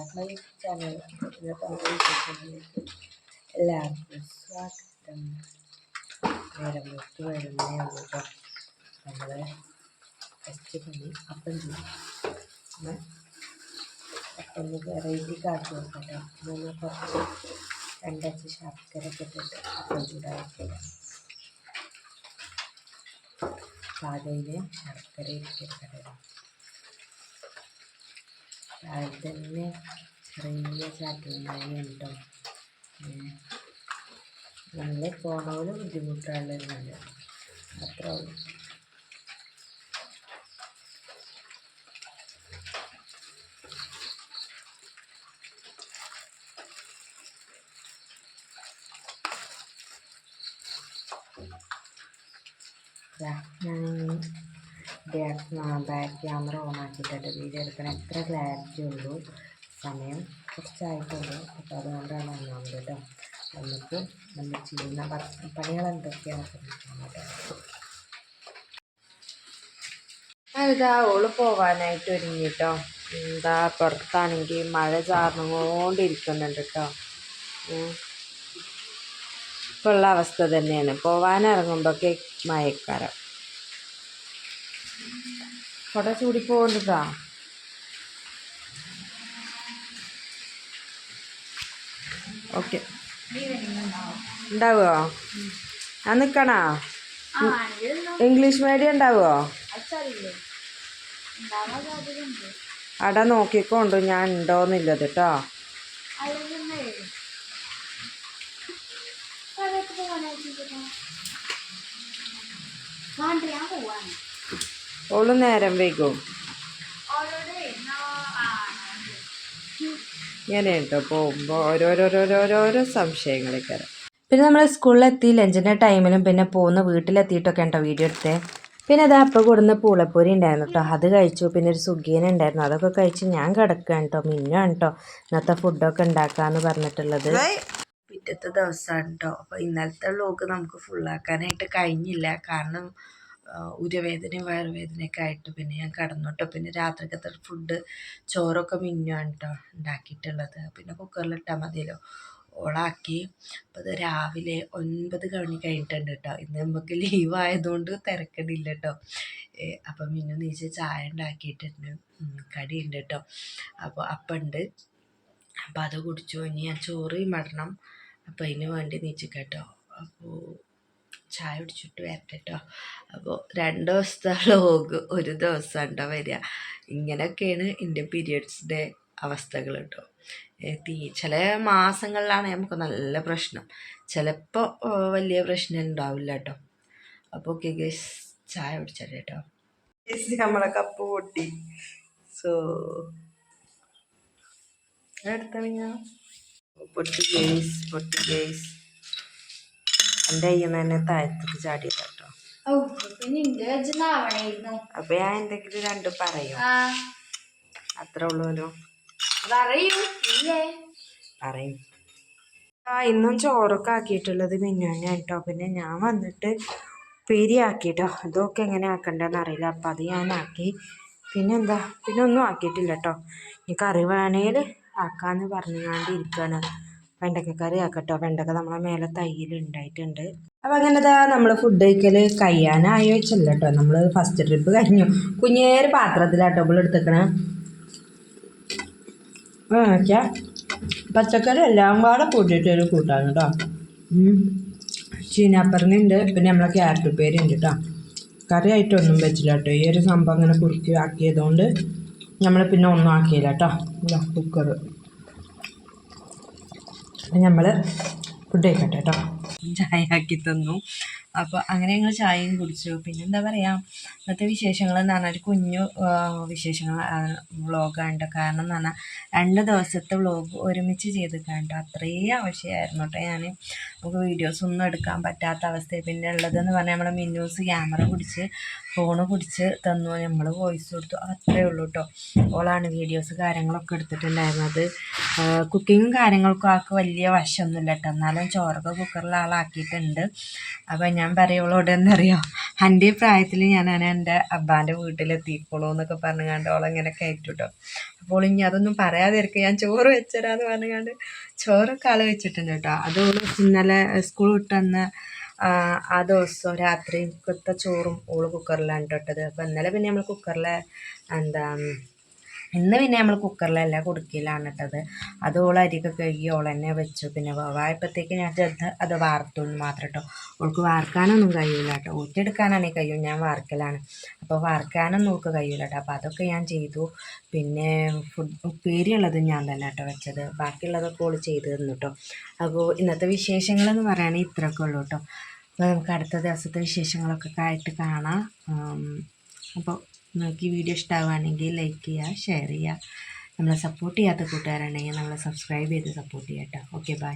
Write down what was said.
ചാനലിലേക്ക് എല്ലാവർക്കും സ്വാഗതം. നേരം വെച്ച് വരുന്നേ ഉള്ളൂ കേട്ടോ. നമ്മൾ ഫസ്റ്റ് പണി അപ്പം ചെയ്യും. അപ്പം വെറൈറ്റി കാട്ടി വെക്കട്ടോ. മൂന്ന് കുറച്ച് രണ്ടച്ച് ശർക്കരയൊക്കെ ഇട്ടിട്ട് അപ്പം ചൂടാക്കില്ല. പാതയിൽ ശർക്കര ഇട്ടിട്ട് അതിൽ തന്നെ ചെറിയ ചാറ്റുണ്ടായി കേട്ടോ. നല്ല പോണവര് ബുദ്ധിമുട്ടുള്ളത് അത്ര ഉള്ളൂ. ഞാൻ ബാക്ക് ക്യാമറ ഓൺ ആക്കിയിട്ടുണ്ട്. വീഡിയോ എടുക്കണം. എത്ര ക്ലാരിറ്റി ഉള്ളൂ. സമയം കുറച്ചായിട്ടുള്ളൂ. അപ്പോൾ അതുകൊണ്ടാണ് ഒന്നാമത് കേട്ടോ. നമുക്ക് നമ്മൾ ചെയ്യുന്ന പണികൾ എന്തൊക്കെയാണെന്ന് ഇതാ ഓള് പോവാനായിട്ട് ഒരുങ്ങിട്ടോ. എന്താ പുറത്താണെങ്കിൽ മഴ ചാർന്നുകൊണ്ടിരിക്കുന്നുണ്ട് കേട്ടോ. ഇപ്പോൾ ഉള്ള അവസ്ഥ തന്നെയാണ്. പോവാനിറങ്ങുമ്പോഴൊക്കെ മഴക്കാലം കുട ചൂടി പോകുന്നതാ. ഓക്കെ ഉണ്ടാവുമോ? ഞാൻ നിൽക്കണോ? ഇംഗ്ലീഷ് മീഡിയം ഉണ്ടാവുമോ? അവിടെ നോക്കിക്കോണ്ടു ഞാൻ ഉണ്ടോന്നില്ലത് കേട്ടോ. ഓള് നേരം വൈകും ഇങ്ങനെ കേട്ടോ. പോകുമ്പോൾ ഓരോരോ സംശയങ്ങളൊക്കെ. പിന്നെ നമ്മൾ സ്കൂളിലെത്തി ലഞ്ചിൻ്റെ ടൈമിലും പിന്നെ പോകുന്ന വീട്ടിലെത്തിയിട്ടൊക്കെ ഉണ്ടോ വീഡിയോ എടുത്തേ. പിന്നെ അത് അപ്പം കൊടുന്ന പൂളപ്പൊരി ഉണ്ടായിരുന്നു കേട്ടോ. അത് കഴിച്ചു. പിന്നെ ഒരു സുഖീന ഉണ്ടായിരുന്നു. അതൊക്കെ കഴിച്ച് ഞാൻ കിടക്കുകയാണ് കേട്ടോ. മിന്നാണ് കേട്ടോ ഇന്നത്തെ ഫുഡൊക്കെ ഉണ്ടാക്കാമെന്ന് പറഞ്ഞിട്ടുള്ളത്. പിറ്റത്തെ ദിവസമാണ് കേട്ടോ. അപ്പോൾ ഇന്നലത്തെ വ്ലോഗ് നമുക്ക് ഫുള്ളാക്കാനായിട്ട് കഴിഞ്ഞില്ല. കാരണം ഉരവേദനയും വയറുവേദനയൊക്കെ ആയിട്ട് പിന്നെ ഞാൻ കിടന്നു കേട്ടോ. പിന്നെ രാത്രിക്കത്തെ ഫുഡ് ചോറൊക്കെ മിന്നാണ് കേട്ടോ ഉണ്ടാക്കിയിട്ടുള്ളത്. പിന്നെ കുക്കറിലിട്ടാൽ മതിയല്ലോ. ഓളാക്കി. അപ്പോൾ അത് രാവിലെ 9 കഴിഞ്ഞിട്ടുണ്ട് കേട്ടോ. ഇന്ന് നമുക്ക് ലീവായതുകൊണ്ട് തിരക്കടില്ല കേട്ടോ. അപ്പം മിന്നു നീച്ച് ചായ ഉണ്ടാക്കിയിട്ടുണ്ട്. കടിയുണ്ട് കേട്ടോ. അപ്പോൾ അപ്പം ഉണ്ട്. അപ്പം അത് കുടിച്ചു. ഇനി ഞാൻ ചോറ് ഇടണം. അപ്പം അതിന് വേണ്ടി നീച്ച് കേട്ടോ. അപ്പോൾ ചായ കുടിച്ചിട്ട് വരട്ടെ കേട്ടോ. അപ്പോൾ 2 ദിവസത്തെ വ്ലോഗ് ഒരു ദിവസം ഉണ്ടോ വരിക. ഇങ്ങനെയൊക്കെയാണ് എൻ്റെ പീരിയഡ്സിൻ്റെ അവസ്ഥകൾ കേട്ടോ. ചില മാസങ്ങളിലാണ് നമുക്ക് നല്ല പ്രശ്നം. ചിലപ്പോൾ വലിയ പ്രശ്നം ഉണ്ടാവില്ല കേട്ടോ. അപ്പോൾ ഓക്കെ ഗൈസ്, ചായ കുടിച്ചാൽ കേട്ടോ. നമ്മളെ കപ്പ് പൊട്ടി. സോ എടുത്തണിഞ്ഞ പൊട്ടി ഗൈസ്. എൻ്റെ കയ്യിൽ നിന്ന് തന്നെ താഴത്തേക്ക് ചാടിയത് കേട്ടോ. അപ്പൊ ഞാൻ എന്തെങ്കിലും 2 പറയും. അത്ര ഉള്ളൂല്ലോ. പറയും. ഇന്നും ചോറൊക്കെ ആക്കിയിട്ടുള്ളത് മിന്നുതന്നെ കേട്ടോ. പിന്നെ ഞാൻ വന്നിട്ട് ഉപ്പേരി ആക്കിട്ടോ. ഇതൊക്കെ എങ്ങനെ ആക്കണ്ടെന്ന് അറിയില്ല. അപ്പം അത് ഞാൻ ആക്കി. പിന്നെ ഒന്നും ആക്കിയിട്ടില്ല കേട്ടോ. ഈ കറി വേണേൽ ആക്കാമെന്ന് പറഞ്ഞുകൊണ്ടിരിക്കുകയാണ്. വെണ്ടക്കക്കറി ആക്കട്ടോ. വെണ്ടക്ക നമ്മളെ മേലെ തൈയിൽ ഉണ്ടായിട്ടുണ്ട്. അപ്പം അങ്ങനെ നമ്മൾ ഫുഡ് കഴിക്കൽ കഴിയാനായി വെച്ചല്ലോ കേട്ടോ. നമ്മൾ ഫസ്റ്റ് ട്രിപ്പ് കഴിഞ്ഞു. കുഞ്ഞേര് പാത്രത്തിലാട്ടോ നമ്മൾ എടുത്തേക്കണേ. പച്ചക്കറി എല്ലാം കൂടെ കൂട്ടിയിട്ടൊരു കൂട്ടാണ് കേട്ടോ. ചീനാപ്പറങ്ങുണ്ട്. പിന്നെ നമ്മളെ ക്യാരറ്റ് ഉപ്പേരി ഉണ്ട് കേട്ടോ. കറി ആയിട്ടൊന്നും വെച്ചില്ല കേട്ടോ. ഈ ഒരു സംഭവം അങ്ങനെ കുറുക്കി ആക്കിയതുകൊണ്ട് നമ്മൾ പിന്നെ ഒന്നും ആക്കിയില്ല കേട്ടോ. കുക്കർ നമ്മൾ ഫുഡ് കഴിക്കട്ടെ കേട്ടോ. ചായ ആക്കി തന്നു. അപ്പോൾ അങ്ങനെ ഞങ്ങൾ ചായയും കുടിച്ചു. പിന്നെ എന്താ പറയുക, ഇന്നത്തെ വിശേഷങ്ങൾ എന്ന് പറഞ്ഞാൽ കുഞ്ഞു വിശേഷങ്ങൾ വ്ളോഗാണ്. കാരണം എന്ന് പറഞ്ഞാൽ 2 ദിവസത്തെ വ്ളോഗ് ഒരുമിച്ച് ചെയ്ത് കണ്ടോ. അത്രയും ആവശ്യമായിരുന്നു കേട്ടോ. നമുക്ക് വീഡിയോസ് ഒന്നും എടുക്കാൻ പറ്റാത്ത അവസ്ഥ പിന്നെ ഉള്ളതെന്ന് പറഞ്ഞാൽ നമ്മളെ മിന്നൂസ് ക്യാമറ പിടിച്ച് ഫോണ് പിടിച്ച് തന്നു. നമ്മൾ വോയിസ് കൊടുത്തു. അത്രയേ ഉള്ളൂ കേട്ടോ. ഓളാണ് വീഡിയോസ് കാര്യങ്ങളൊക്കെ എടുത്തിട്ടുണ്ടായിരുന്നത്. കുക്കിങ്ങും കാര്യങ്ങൾക്കും ആൾക്ക് വലിയ വശമൊന്നുമില്ല കേട്ടോ. എന്നാലും ചോറൊക്കെ കുക്കറിൽ ആളാക്കിയിട്ടുണ്ട്. അപ്പം ഞാൻ ഞാൻ പറയുള്ളോട് എന്നറിയോ, എൻ്റെ പ്രായത്തിൽ ഞാനാണ് എൻ്റെ അബ്ബാൻ്റെ വീട്ടിലെത്തിക്കോളൂ എന്നൊക്കെ പറഞ്ഞുകൊണ്ട് ഓളങ്ങനെ കയറ്റും കേട്ടോ. അപ്പോൾ ഇനി അതൊന്നും പറയാതിരിക്കുക, ഞാൻ ചോറ് വെച്ചരാന്ന് പറഞ്ഞുകൊണ്ട് ചോറൊക്കെ ആൾ വെച്ചിട്ടുണ്ട് കേട്ടോ. അത് ഇന്നലെ സ്കൂൾ വിട്ടന്ന് ആ ദിവസം രാത്രിക്കത്തെ ചോറും ഓള് കുക്കറിലാണ് ഇട്ടത്. അപ്പോൾ ഇന്നലെ പിന്നെ നമ്മൾ കുക്കറിൽ ഇന്ന് പിന്നെ നമ്മൾ കുക്കറിലല്ല കുടുക്കിയിലാണ് ഇട്ടത്. അത് ഓൾ അരിയൊക്കെ കഴുകി ഓൾ തന്നെ വെച്ചു. പിന്നെ വായപ്പത്തേക്ക് ഞാൻ അത് വാർത്തു മാത്രം കേട്ടോ. ഓൾക്ക് വാർക്കാനൊന്നും കഴിയില്ല കേട്ടോ. ഊറ്റിയെടുക്കാനാണെങ്കിൽ കഴിയും, ഞാൻ വാർക്കലാണ്. അപ്പോൾ വാർക്കാനൊന്നും ഓൾക്ക് കഴിയില്ല കേട്ടോ. അപ്പോൾ അതൊക്കെ ഞാൻ ചെയ്തു. പിന്നെ ഉപ്പേരിയുള്ളത് ഞാൻ തന്നെ കേട്ടോ വെച്ചത്. ബാക്കിയുള്ളതൊക്കെ ഓൾ ചെയ്ത് തന്നു കേട്ടോ. അപ്പോൾ ഇന്നത്തെ വിശേഷങ്ങളെന്ന് പറയുകയാണെങ്കിൽ ഇത്രയൊക്കെ ഉള്ളൂ കേട്ടോ. അപ്പോൾ നമുക്ക് അടുത്ത ദിവസത്തെ വിശേഷങ്ങളൊക്കെ ആയിട്ട് കാണാം. അപ്പോൾ നിങ്ങൾക്ക് ഈ വീഡിയോ ഇഷ്ടമാവുകയാണെങ്കിൽ ലൈക്ക് ചെയ്യുക, ഷെയർ ചെയ്യുക. നമ്മളെ സപ്പോർട്ട് ചെയ്യാത്ത കൂട്ടുകാരുണ്ടെങ്കിൽ നമ്മളെ സബ്സ്ക്രൈബ് ചെയ്ത് സപ്പോർട്ട് ചെയ്യാം കേട്ടോ. Okay, by.